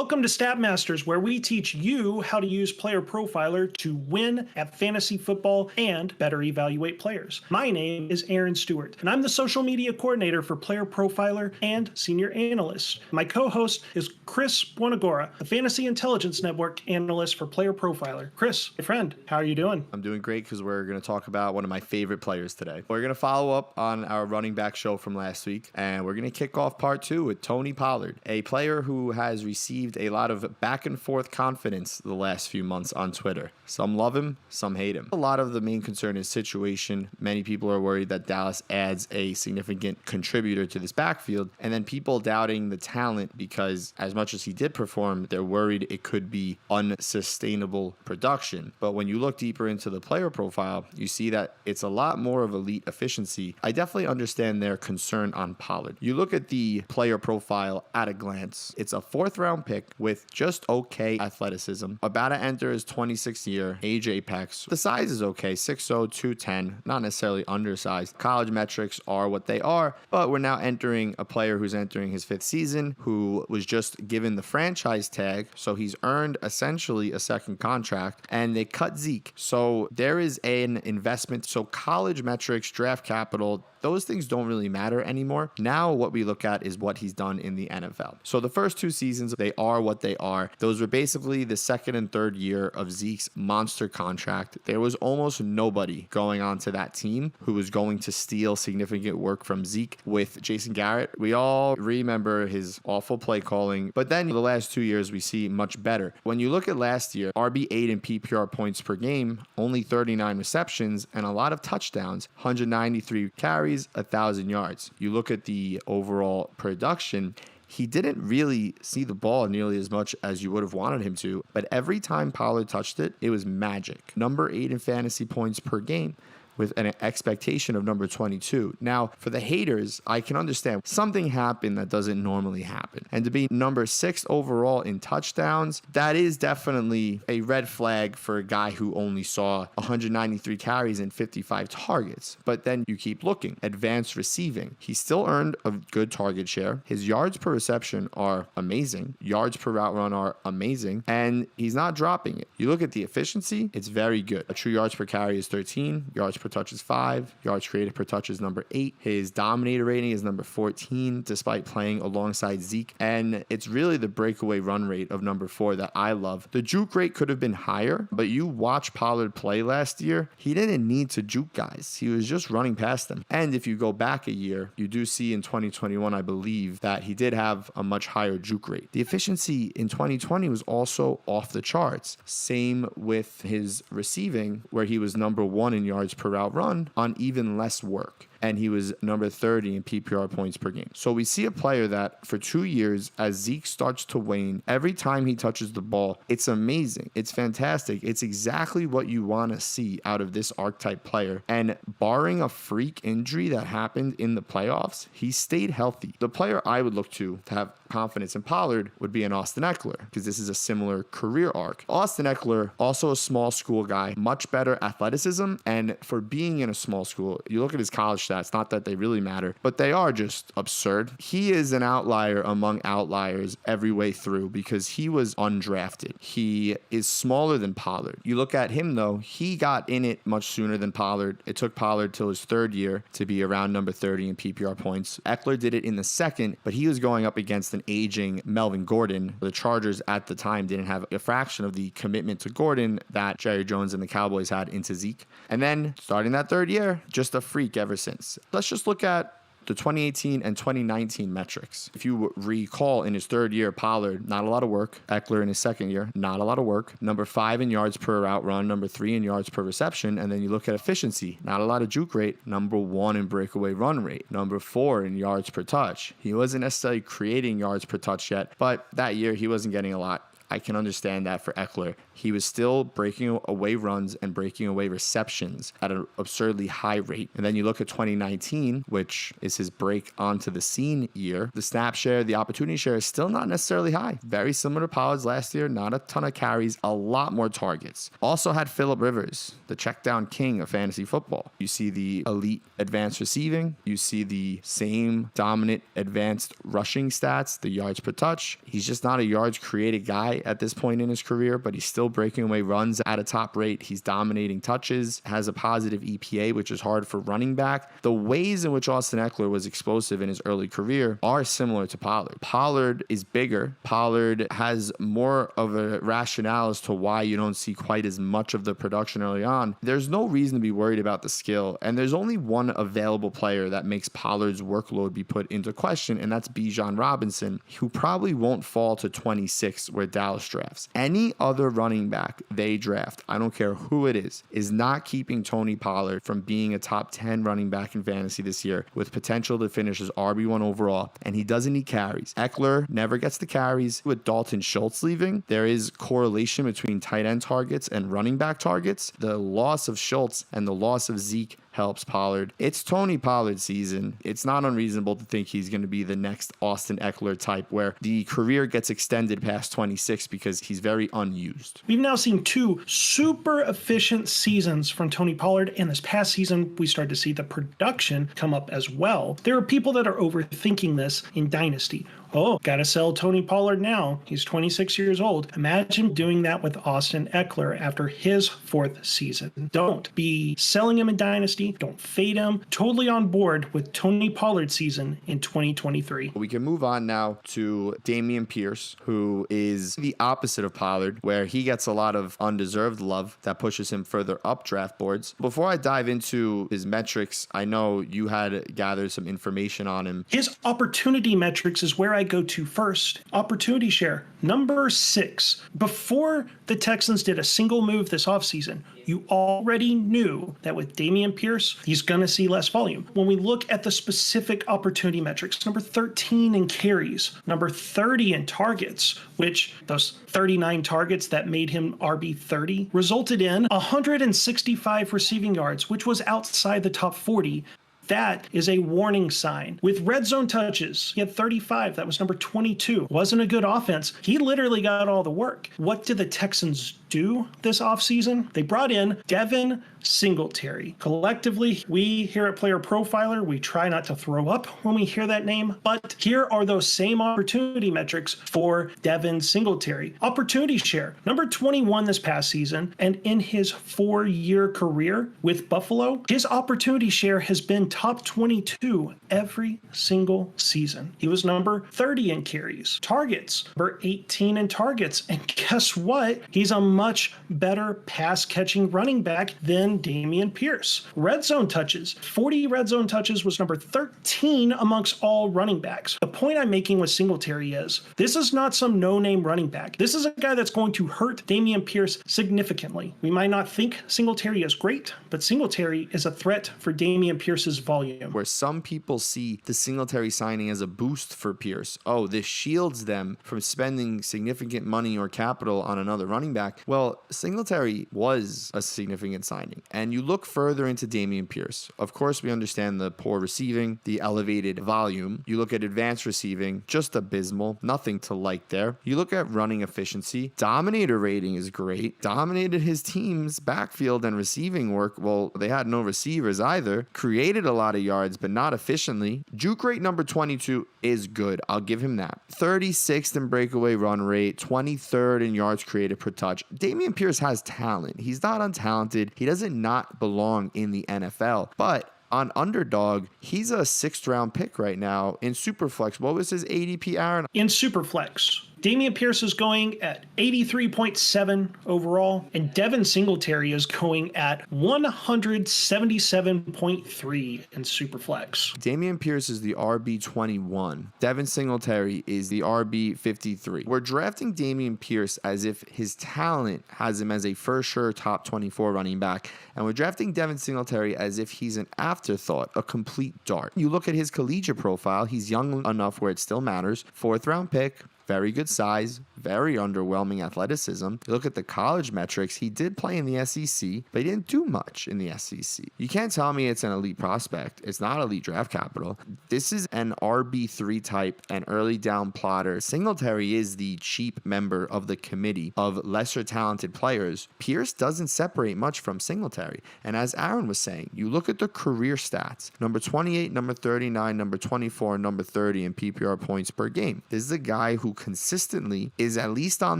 Welcome to Stat Masters, where we teach you how to use Player Profiler to win at fantasy football and better evaluate players. My name is Aaron Stewart, and I'm the social media coordinator for Player Profiler and senior analyst. My co-host is Chris Buonagura, the Fantasy Intelligence Network analyst for Player Profiler. Chris, my friend, how are you doing? I'm doing great because we're going to talk about one of my favorite players today. We're going to follow up on our running back show from last week, and we're going to kick off part 2 with Tony Pollard, a player who has received a lot of back and forth confidence the last few months on Twitter. Some love him, some hate him. A lot of the main concern is situation. Many people are worried that Dallas adds a significant contributor to this backfield, and then people doubting the talent because as much as he did perform, they're worried it could be unsustainable production. But when you look deeper into the player profile, you see that it's a lot more of elite efficiency. I definitely understand their concern on Pollard. You look at the player profile at a glance, it's a 4th round pick with just okay athleticism. About to enter his 26th year, age apex. The size is okay, 6'0", 210, not necessarily undersized. College metrics are what they are, but we're now entering a player who's entering his 5th season, who was just given the franchise tag, so he's earned essentially a second contract, and they cut Zeke. So there is an investment. So college metrics, draft capital, those things don't really matter anymore. Now what we look at is what he's done in the NFL. So the first 2 seasons, they are what they are. Those were basically the 2nd and 3rd year of Zeke's monster contract. There was almost nobody going on to that team who was going to steal significant work from Zeke with Jason Garrett. We all remember his awful play calling, but then the last 2 years we see much better. When you look at last year, RB8 in PPR points per game, only 39 receptions and a lot of touchdowns, 193 carries, 1,000 yards. You look at the overall production, he didn't really see the ball nearly as much as you would have wanted him to, but every time Pollard touched it, it was magic. Number 8 in fantasy points per game, with an expectation of number 22. Now, for the haters, I can understand something happened that doesn't normally happen. And to be number 6 overall in touchdowns, that is definitely a red flag for a guy who only saw 193 carries and 55 targets. But then you keep looking. Advanced receiving. He still earned a good target share. His yards per reception are amazing. Yards per route run are amazing. And he's not dropping it. You look at the efficiency, it's very good. A true yards per carry is 13. Yards per touch is 5. Yards created per touch is number 8. His dominator rating is number 14, despite playing alongside Zeke. And it's really the breakaway run rate of number 4 that I love. The juke rate could have been higher, but you watch Pollard play last year, he didn't need to juke guys. He was just running past them. And if you go back a year, you do see in 2021, I believe, that he did have a much higher juke rate. The efficiency in 2020 was also off the charts. Same with his receiving, where he was number 1 in yards per route run on even less work. And he was number 30 in PPR points per game. So we see a player that for 2 years, as Zeke starts to wane, every time he touches the ball, it's amazing. It's fantastic. It's exactly what you want to see out of this archetype player. And barring a freak injury that happened in the playoffs, he stayed healthy. The player I would look to have confidence in Pollard would be an Austin Eckler, because this is a similar career arc. Austin Eckler, also a small school guy, much better athleticism. And for being in a small school, you look at his college stats, not that they really matter, but they are just absurd. He is an outlier among outliers every way through because he was undrafted. He is smaller than Pollard. You look at him though, he got in it much sooner than Pollard. It took Pollard till his 3rd year to be around number 30 in PPR points. Eckler did it in the 2nd, but he was going up against an aging Melvin Gordon. The Chargers at the time didn't have a fraction of the commitment to Gordon that Jerry Jones and the Cowboys had into Zeke. And then starting that 3rd year, just a freak ever since. Let's just look at the 2018 and 2019 metrics. If you recall, in his 3rd year, Pollard, not a lot of work. Eckler in his 2nd year, not a lot of work. Number 5 in yards per route run, number 3 in yards per reception. And then you look at efficiency, not a lot of juke rate. Number 1 in breakaway run rate. Number 4 in yards per touch. He wasn't necessarily creating yards per touch yet, but that year he wasn't getting a lot. I can understand that for Eckler. He was still breaking away runs and breaking away receptions at an absurdly high rate. And then you look at 2019, which is his break onto the scene year. The snap share, the opportunity share is still not necessarily high. Very similar to Pollard's last year. Not a ton of carries, a lot more targets. Also had Phillip Rivers, the check down king of fantasy football. You see the elite advanced receiving. You see the same dominant advanced rushing stats, the yards per touch. He's just not a yards created guy at this point in his career, but he's still breaking away runs at a top rate. He's dominating touches, has a positive EPA, which is hard for running back. The ways in which Austin Eckler was explosive in his early career are similar to Pollard. Pollard is bigger. Pollard has more of a rationale as to why you don't see quite as much of the production early on. There's no reason to be worried about the skill, and there's only one available player that makes Pollard's workload be put into question, and that's Bijan Robinson, who probably won't fall to 26 where Dallas drafts. Any other running back they draft, I don't care who it is not keeping Tony Pollard from being a top 10 running back in fantasy this year with potential to finish as RB1 overall, and he doesn't need carries. Eckler never gets the carries. With Dalton Schultz leaving, there is correlation between tight end targets and running back targets. The loss of Schultz and the loss of Zeke helps Pollard. It's Tony Pollard season. It's not unreasonable to think he's going to be the next Austin Eckler type where the career gets extended past 26 because he's very unused. We've now seen two super efficient seasons from Tony Pollard, and this past season we started to see the production come up as well. There are people that are overthinking this in Dynasty. Oh, gotta sell Tony Pollard now. He's 26 years old. Imagine doing that with Austin Eckler after his fourth season. Don't be selling him in Dynasty. Don't fade him. Totally on board with Tony Pollard's season in 2023. We can move on now to Dameon Pierce, who is the opposite of Pollard, where he gets a lot of undeserved love that pushes him further up draft boards. Before I dive into his metrics, I know you had gathered some information on him. His opportunity metrics is where I go to first. Opportunity share, number 6. Before the Texans did a single move this offseason, you already knew that with Dameon Pierce, he's going to see less volume. When we look at the specific opportunity metrics, number 13 in carries, number 30 in targets, which those 39 targets that made him RB30 resulted in 165 receiving yards, which was outside the top 40. That is a warning sign. With red zone touches, he had 35. That was number 22. Wasn't a good offense. He literally got all the work. What did the Texans do this offseason? They brought in Devin Singletary. Collectively, we here at Player Profiler, we try not to throw up when we hear that name, but here are those same opportunity metrics for Devin Singletary. Opportunity share, number 21 this past season, and in his 4-year career with Buffalo, his opportunity share has been top 22 every single season. He was number 30 in carries. Targets, number 18 in targets, and guess what? He's a much better pass-catching running back than Dameon Pierce. Red zone touches, 40 red zone touches was number 13 amongst all running backs. The point I'm making with Singletary is this is not some no-name running back. This is a guy that's going to hurt Dameon Pierce significantly. We might not think Singletary is great, but Singletary is a threat for Dameon Pierce's volume. Where some people see the Singletary signing as a boost for Pierce. Oh, this shields them from spending significant money or capital on another running back. Well, Singletary was a significant signing. And you look further into Dameon Pierce. Of course, we understand the poor receiving, the elevated volume. You look at advanced receiving, just abysmal. Nothing to like there. You look at running efficiency. Dominator rating is great. Dominated his team's backfield and receiving work. Well, they had no receivers either. Created a lot of yards, but not efficiently. Juke rate number 22 is good. I'll give him that. 36th in breakaway run rate. 23rd in yards created per touch. Dameon Pierce has talent. He's not untalented. He doesn't not belong in the NFL, but on Underdog, he's a 6th round pick right now in Superflex. What was his ADP, Aaron? In Superflex, Dameon Pierce is going at 83.7 overall, and Devin Singletary is going at 177.3 in Superflex. Dameon Pierce is the RB21. Devin Singletary is the RB53. We're drafting Dameon Pierce as if his talent has him as a for sure top 24 running back, and we're drafting Devin Singletary as if he's an afterthought, a complete dart. You look at his collegiate profile, he's young enough where it still matters. 4th round pick. very good size, very underwhelming athleticism. You look at the college metrics, he did play in the SEC, but he didn't do much in the SEC. You can't tell me it's an elite prospect. It's not elite draft capital. This is an RB3 type, an early down plotter. Singletary is the cheap member of the committee of lesser talented players. Pierce doesn't separate much from Singletary. And as Aaron was saying, you look at the career stats, number 28, number 39, number 24, number 30 in PPR points per game. This is a guy who consistently is at least on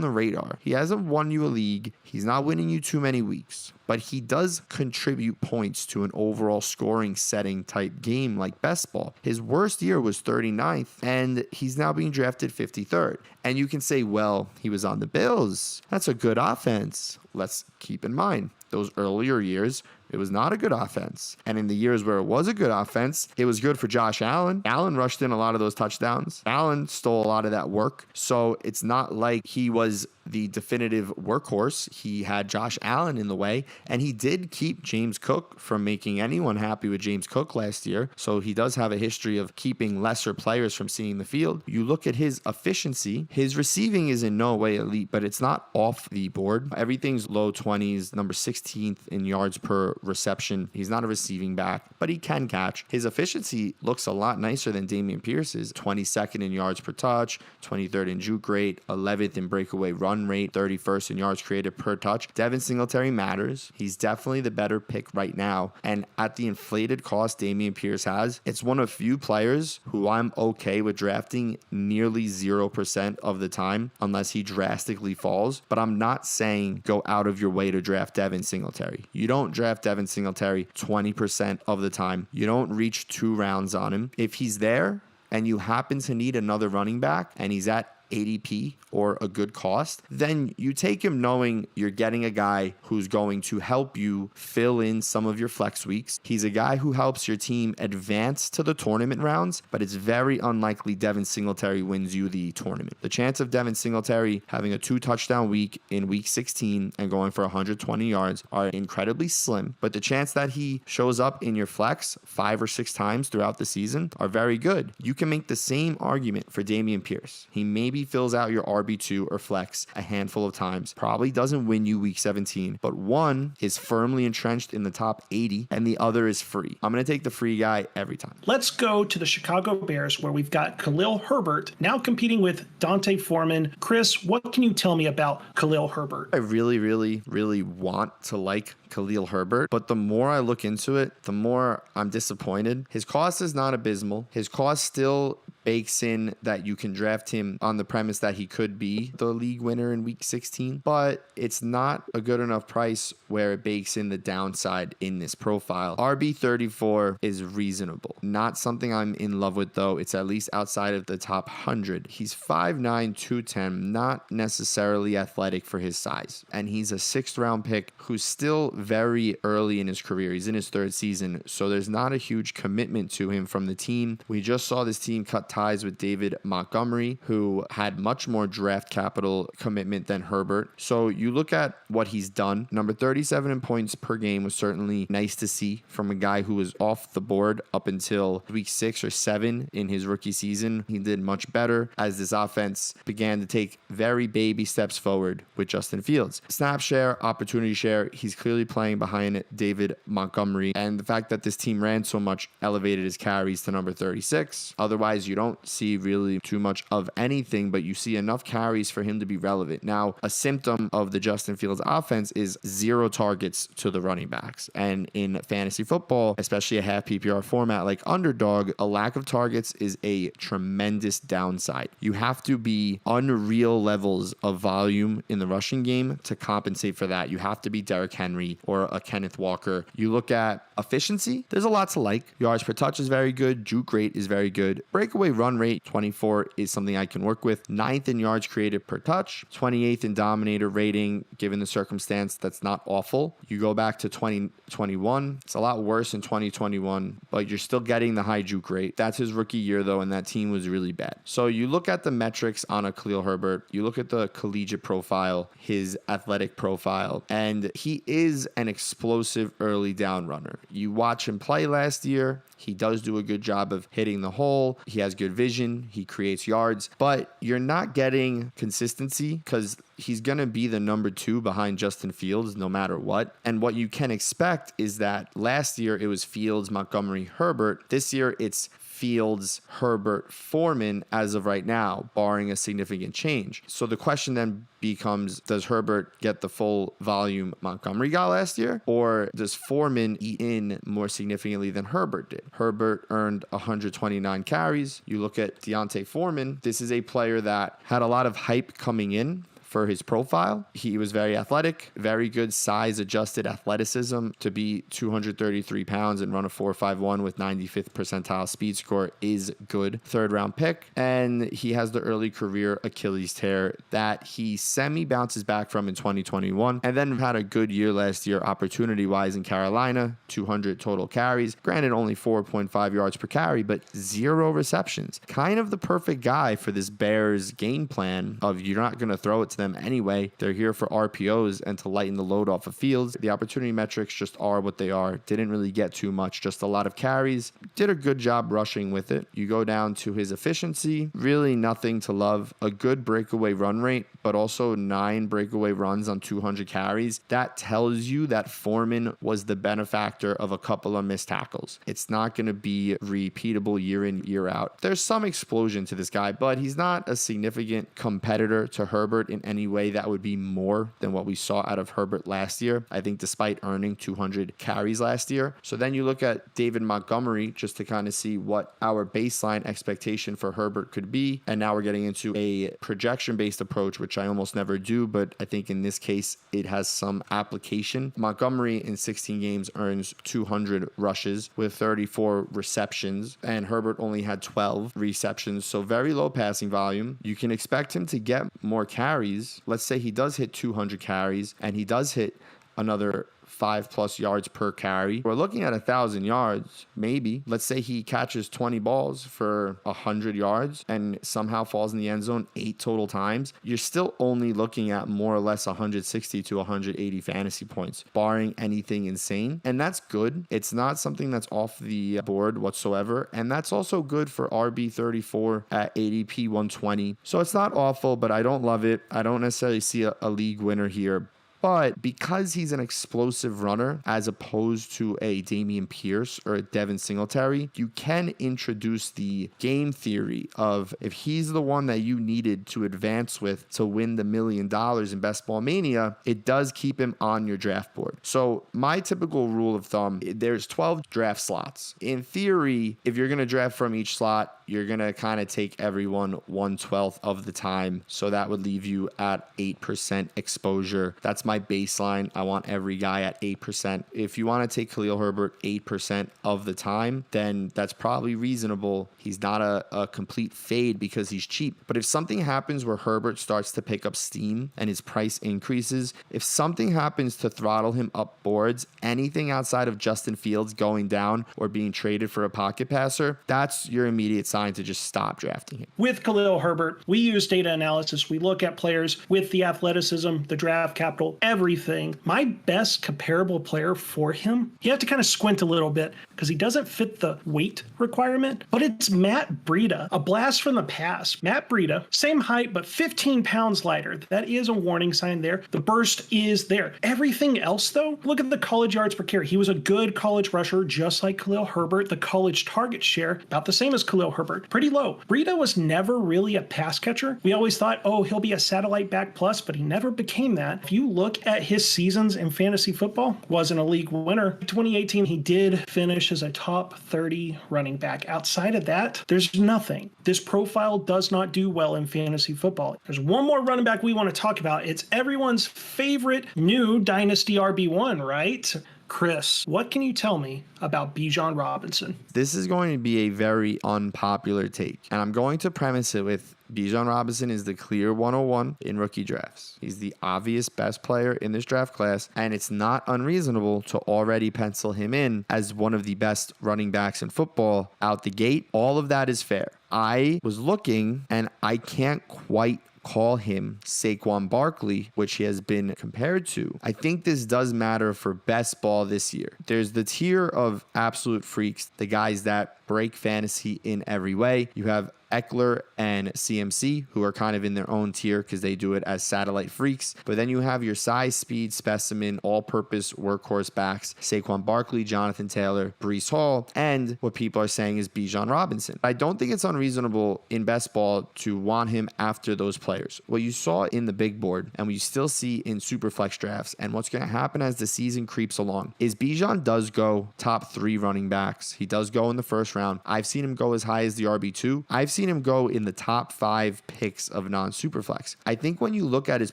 the radar. He hasn't won you a league. He's not winning you too many weeks, but he does contribute points to an overall scoring setting type game like best ball. His worst year was 39th, and he's now being drafted 53rd. And you can say, well, he was on the Bills. That's a good offense. Let's keep in mind, those earlier years, it was not a good offense. And in the years where it was a good offense, it was good for Josh Allen. Allen rushed in a lot of those touchdowns. Allen stole a lot of that work. So it's not like he was the definitive workhorse. He had Josh Allen in the way, and he did keep James Cook from making anyone happy with James Cook last year. So he does have a history of keeping lesser players from seeing the field. You look at his efficiency, his receiving is in no way elite, but it's not off the board. Everything's low 20s, number 16th in yards per reception. He's not a receiving back, but he can catch. His efficiency looks a lot nicer than Dameon Pierce's. 22nd in yards per touch, 23rd in juke rate, 11th in breakaway run rate, 31st in yards created per touch. Devin Singletary matters. He's definitely the better pick right now. And at the inflated cost Dameon Pierce has, it's one of few players who I'm okay with drafting nearly 0% of the time unless he drastically falls. But I'm not saying go out of your way to draft Devin Singletary. You don't draft Devin Singletary 20% of the time. You don't reach 2 rounds on him. If he's there and you happen to need another running back and he's at ADP or a good cost, then you take him knowing you're getting a guy who's going to help you fill in some of your flex weeks. He's a guy who helps your team advance to the tournament rounds, but it's very unlikely Devin Singletary wins you the tournament. The chance of Devin Singletary having a 2-touchdown week in week 16 and going for 120 yards are incredibly slim, but the chance that he shows up in your flex 5 or 6 times throughout the season are very good. You can make the same argument for Dameon Pierce. He maybe fills out your RB2 or flex a handful of times, probably doesn't win you week 17, but one is firmly entrenched in the top 80 and the other is free. I'm going to take the free guy every time. Let's go to the Chicago Bears, where we've got Khalil Herbert now competing with Dante Foreman. Chris, what can you tell me about Khalil Herbert? I really want to like Khalil Herbert, but the more I look into it, the more I'm disappointed. His cost is not abysmal. His cost still bakes in that you can draft him on the premise that he could be the league winner in week 16, but it's not a good enough price where it bakes in the downside in this profile. RB34 is reasonable. Not something I'm in love with though. It's at least outside of the top 100. He's 5'9", 210, not necessarily athletic for his size. And he's a 6th round pick who's still very early in his career. He's in his 3rd season, so there's not a huge commitment to him from the team. We just saw this team cut ties with David Montgomery, who had much more draft capital commitment than Herbert. So you look at what he's done. Number 37 in points per game was certainly nice to see from a guy who was off the board up until week 6 or 7 in his rookie season. He did much better as this offense began to take very baby steps forward with Justin Fields. Snap share, opportunity share, he's clearly playing behind David Montgomery, and the fact that this team ran so much elevated his carries to number 36. Otherwise, you don't see really too much of anything, but you see enough carries for him to be relevant. Now, a symptom of the Justin Fields offense is 0 targets to the running backs. And in fantasy football, especially a half PPR format like Underdog, a lack of targets is a tremendous downside. You have to be unreal levels of volume in the rushing game to compensate for that. You have to be Derrick Henry or a Kenneth Walker. You look at efficiency, there's a lot to like. Yards per touch is very good. Juke rate is very good. Breakaway run rate, 24, is something I can work with. 9th in yards created per touch. 28th in dominator rating, given the circumstance. That's not awful. You go back to 2021. It's a lot worse in 2021, but you're still getting the high juke rate. That's his rookie year, though, and that team was really bad. So you look at the metrics on a Khalil Herbert. You look at the collegiate profile, his athletic profile, and he is an explosive early down runner. You watch him play last year. He does do a good job of hitting the hole. He has good good vision. He creates yards, but you're not getting consistency because he's going to be the number 2 behind Justin Fields no matter what. And what you can expect is that last year it was Fields, Montgomery, Herbert. This year it's Fields, Herbert, Foreman as of right now, barring a significant change. So the question then becomes, does Herbert get the full volume Montgomery got last year? Or does Foreman eat in more significantly than Herbert did? Herbert earned 129 carries. You look at Deontay Foreman, this is a player that had a lot of hype coming in for his profile. He was very athletic, very good size adjusted athleticism. To be 233 pounds and run a 4.51 with 95th percentile speed score is good. 3rd round pick. And he has the early career Achilles tear that he semi bounces back from in 2021 and then had a good year last year opportunity wise in Carolina. 200 total carries. Granted, only 4.5 yards per carry, but 0 receptions. Kind of the perfect guy for this Bears game plan of you're not going to throw it to them anyway. They're here for RPOs and to lighten the load off of Fields. The opportunity metrics just are what they are. Didn't really get too much, just a lot of carries. Did a good job rushing with it. You go down to his efficiency, really nothing to love. A good breakaway run rate, but also 9 breakaway runs on 200 carries. That tells you that Foreman was the benefactor of a couple of missed tackles. It's not going to be repeatable year in, year out. There's some explosion to this guy, but he's not a significant competitor to Herbert in any way that would be more than what we saw out of Herbert last year. I think despite earning 200 carries last year. So then you look at David Montgomery just to kind of see what our baseline expectation for Herbert could be. And now we're getting into a projection-based approach, which I almost never do, but I think in this case, it has some application. Montgomery in 16 games earns 200 rushes with 34 receptions, and Herbert only had 12 receptions. So very low passing volume. You can expect him to get more carries. Let's say he does hit 200 carries and he does hit another 5+ yards per carry. We're looking at 1,000 yards, maybe. Let's say he catches 20 balls for 100 yards and somehow falls in the end zone 8 total times. You're still only looking at more or less 160 to 180 fantasy points, barring anything insane. And that's good. It's not something that's off the board whatsoever. And that's also good for RB34 at ADP 120. So it's not awful, but I don't love it. I don't necessarily see a league winner here. But because he's an explosive runner as opposed to a Dameon Pierce or a Devin Singletary, you can introduce the game theory of if he's the one that you needed to advance with to win the $1 million in Best Ball Mania, it does keep him on your draft board. So my typical rule of thumb, there's 12 draft slots. In theory, if you're going to draft from each slot, you're going to kind of take everyone 1/12 of the time. So that would leave you at 8% exposure. That's my baseline. I want every guy at 8%. If you want to take Khalil Herbert 8% of the time, then that's probably reasonable. He's not a complete fade because he's cheap. But if something happens where Herbert starts to pick up steam and his price increases, if something happens to throttle him up boards, anything outside of Justin Fields going down or being traded for a pocket passer, that's your immediate sign to just stop drafting him. With Khalil Herbert, we use data analysis. We look at players with the athleticism, the draft capital, everything. My best comparable player for him, you have to kind of squint a little bit because he doesn't fit the weight requirement, but it's Matt Breida, a blast from the past. Matt Breida, same height, but 15 pounds lighter. That is a warning sign there. The burst is there. Everything else, though, look at the college yards per carry. He was a good college rusher, just like Khalil Herbert. The college target share, about the same as Khalil Herbert, pretty low. Breida was never really a pass catcher. We always thought, oh, he'll be a satellite back plus, but he never became that. If you look at his seasons in fantasy football, wasn't a league winner. 2018, he did finish as a top 30 running back. Outside of that, there's nothing. This profile does not do well in fantasy football. There's one more running back we want to talk about. It's everyone's favorite new Dynasty RB1, right? Chris, what can you tell me about Bijan Robinson? This is going to be a very unpopular take, and I'm going to premise it with Bijan Robinson is the clear 101 in rookie drafts. He's the obvious best player in this draft class, and it's not unreasonable to already pencil him in as one of the best running backs in football out the gate. All of that is fair. I was looking, and I can't quite call him Saquon Barkley, which he has been compared to. I think this does matter for best ball this year. There's the tier of absolute freaks, the guys that break fantasy in every way. You have Eckler and CMC, who are kind of in their own tier because they do it as satellite freaks. But then you have your size, speed, specimen, all-purpose workhorse backs, Saquon Barkley, Jonathan Taylor, Breece Hall, and what people are saying is Bijan Robinson. I don't think it's unreasonable in best ball to want him after those players. What you saw in the big board and what you still see in Superflex drafts and what's going to happen as the season creeps along is Bijan does go top 3 running backs. He does go in the first round. I've seen him go as high as the RB2. I've seen him go in the top 5 picks of non-Superflex. I think when you look at his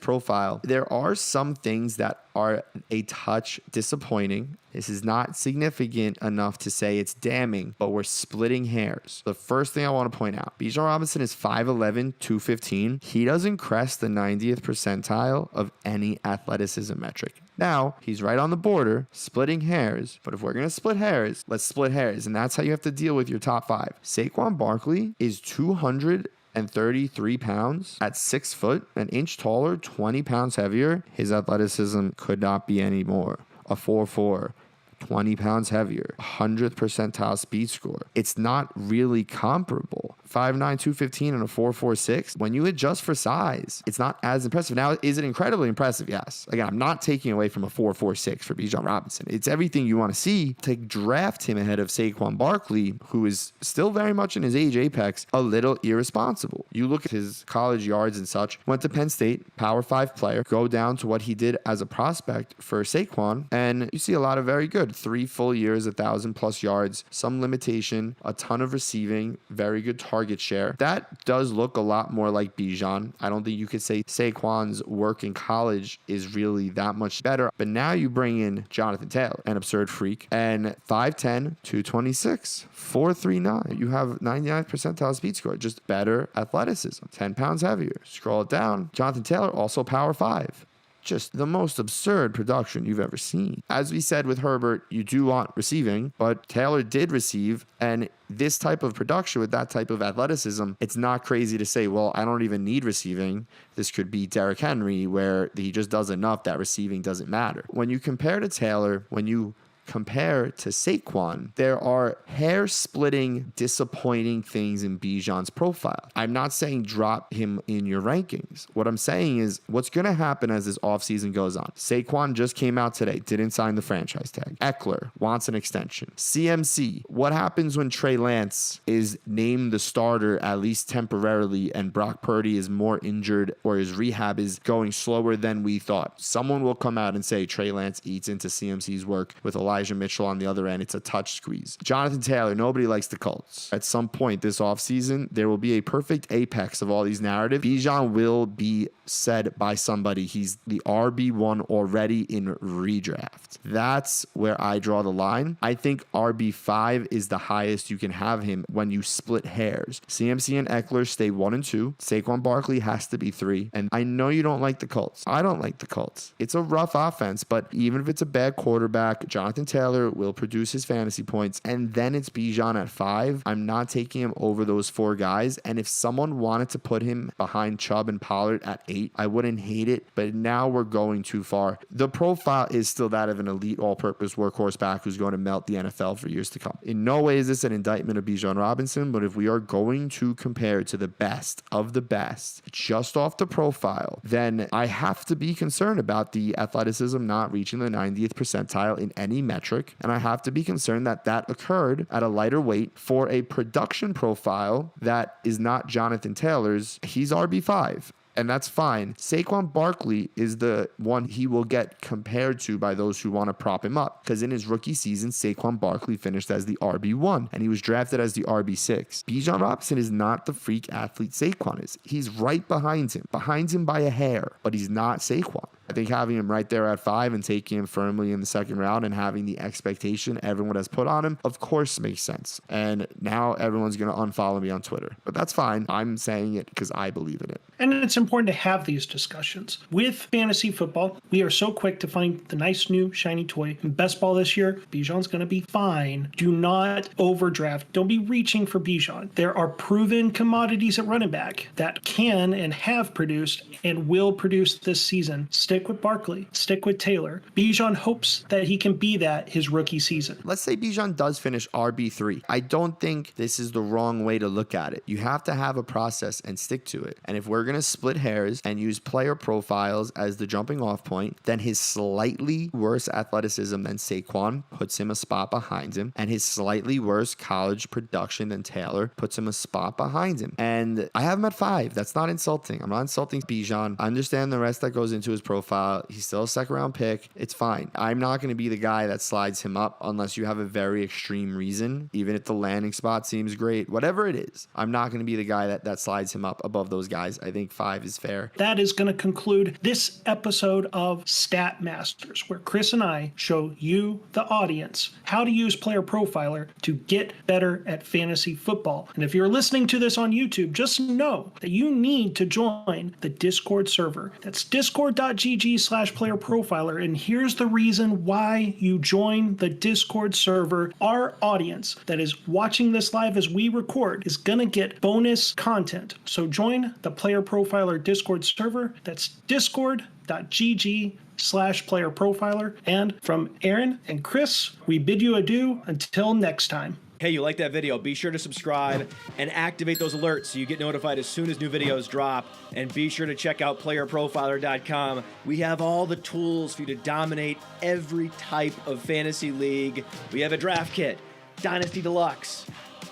profile, there are some things that are a touch disappointing. This is not significant enough to say it's damning, but we're splitting hairs. The first thing I want to point out, Bijan Robinson is 5'11", 215. He doesn't crest the 90th percentile of any athleticism metric. Now, he's right on the border, splitting hairs, but if we're going to split hairs, let's split hairs, and that's how you have to deal with your top 5. Saquon Barkley is 233 pounds at 6 foot, an inch taller, 20 pounds heavier. His athleticism could not be any more. A 4'4", 20 pounds heavier, 100th percentile speed score. It's not really comparable. 5'9", 215 and a 4.46. When you adjust for size, it's not as impressive. Now, is it incredibly impressive? Yes. Again, I'm not taking away from a 4.46 for Bijan Robinson. It's everything you want to see. To draft him ahead of Saquon Barkley, who is still very much in his age apex, a little irresponsible. You look at his college yards and such, went to Penn State, Power 5 player, go down to what he did as a prospect for Saquon, and you see a lot of very good. 3 full years, 1,000+ yards, some limitation, a ton of receiving, very good target share. That does look a lot more like Bijan. I don't think you could say Saquon's work in college is really that much better. But now you bring in Jonathan Taylor, an absurd freak, and 5'10", 226, 4.39. You have 99th percentile speed score, just better athleticism, 10 pounds heavier. Scroll it down. Jonathan Taylor, also Power 5. Just the most absurd production you've ever seen. As we said with Herbert, you do want receiving, but Taylor did receive, and this type of production with that type of athleticism, it's not crazy to say, well, I don't even need receiving. This could be Derrick Henry, where he just does enough that receiving doesn't matter. When you compare to Taylor, when you compare to Saquon, there are hair-splitting, disappointing things in Bijan's profile. I'm not saying drop him in your rankings. What I'm saying is what's going to happen as this offseason goes on. Saquon just came out today, didn't sign the franchise tag. Eckler wants an extension. CMC, what happens when Trey Lance is named the starter, at least temporarily, and Brock Purdy is more injured or his rehab is going slower than we thought? Someone will come out and say Trey Lance eats into CMC's work with Elijah Mitchell on the other end. It's a touch squeeze. Jonathan Taylor, nobody likes the Colts. At some point this offseason, there will be a perfect apex of all these narratives. Bijan will be said by somebody he's the RB1 already in redraft. That's where I draw the line. I think RB5 is the highest you can have him when you split hairs. CMC and Eckler stay 1 and 2. Saquon Barkley has to be 3. And I know you don't like the Colts. I don't like the Colts. It's a rough offense, but even if it's a bad quarterback, Jonathan Taylor will produce his fantasy points, and then it's Bijan at 5. I'm not taking him over those 4 guys, and if someone wanted to put him behind Chubb and Pollard at 8, I wouldn't hate it, but now we're going too far. The profile is still that of an elite all-purpose workhorse back who's going to melt the NFL for years to come. In no way is this an indictment of Bijan Robinson, but if we are going to compare to the best of the best just off the profile, then I have to be concerned about the athleticism not reaching the 90th percentile in any metric, and I have to be concerned that that occurred at a lighter weight for a production profile that is not Jonathan Taylor's. He's RB5. And that's fine. Saquon Barkley is the one he will get compared to by those who want to prop him up. Because in his rookie season, Saquon Barkley finished as the RB1. And he was drafted as the RB6. Bijan Robinson is not the freak athlete Saquon is. He's right behind him by a hair. But he's not Saquon. I think having him right there at 5 and taking him firmly in the second round and having the expectation everyone has put on him, of course makes sense. And now everyone's going to unfollow me on Twitter. But that's fine. I'm saying it because I believe in it. And it's important to have these discussions. With fantasy football, we are so quick to find the nice new shiny toy. In best ball this year, Bijan's going to be fine. Do not overdraft. Don't be reaching for Bijan. There are proven commodities at running back that can and have produced and will produce this season. Stick with Barkley. Stick with Taylor. Bijan hopes that he can be that his rookie season. Let's say Bijan does finish RB3. I don't think this is the wrong way to look at it. You have to have a process and stick to it. And if we're going to split hairs and use player profiles as the jumping off point, then his slightly worse athleticism than Saquon puts him a spot behind him, and his slightly worse college production than Taylor puts him a spot behind him. And I have him at 5. That's not insulting. I'm not insulting Bijan. I understand the rest that goes into his profile. He's still a second round pick. It's fine. I'm not going to be the guy that slides him up unless you have a very extreme reason, even if the landing spot seems great. Whatever it is, I'm not going to be the guy that slides him up above those guys. I think 5 is fair. That is going to conclude this episode of Stat Masters, where Chris and I show you, the audience, how to use Player Profiler to get better at fantasy football. And if you're listening to this on YouTube, just know that you need to join the Discord server. That's discord.gg/playerprofiler. And here's the reason why you join the Discord server. Our audience that is watching this live as we record is going to get bonus content. So join the Player Profiler Discord server. That's discord.gg/playerprofiler. And from Aaron and Chris, we bid you adieu until next time. Hey, you like that video? Be sure to subscribe and activate those alerts so you get notified as soon as new videos drop. And be sure to check out PlayerProfiler.com. We have all the tools for you to dominate every type of fantasy league. We have a draft kit, Dynasty Deluxe,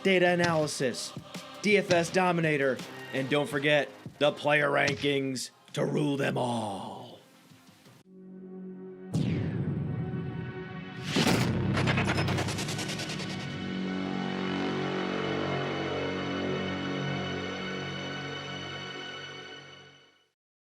data analysis, DFS Dominator, and don't forget the player rankings to rule them all.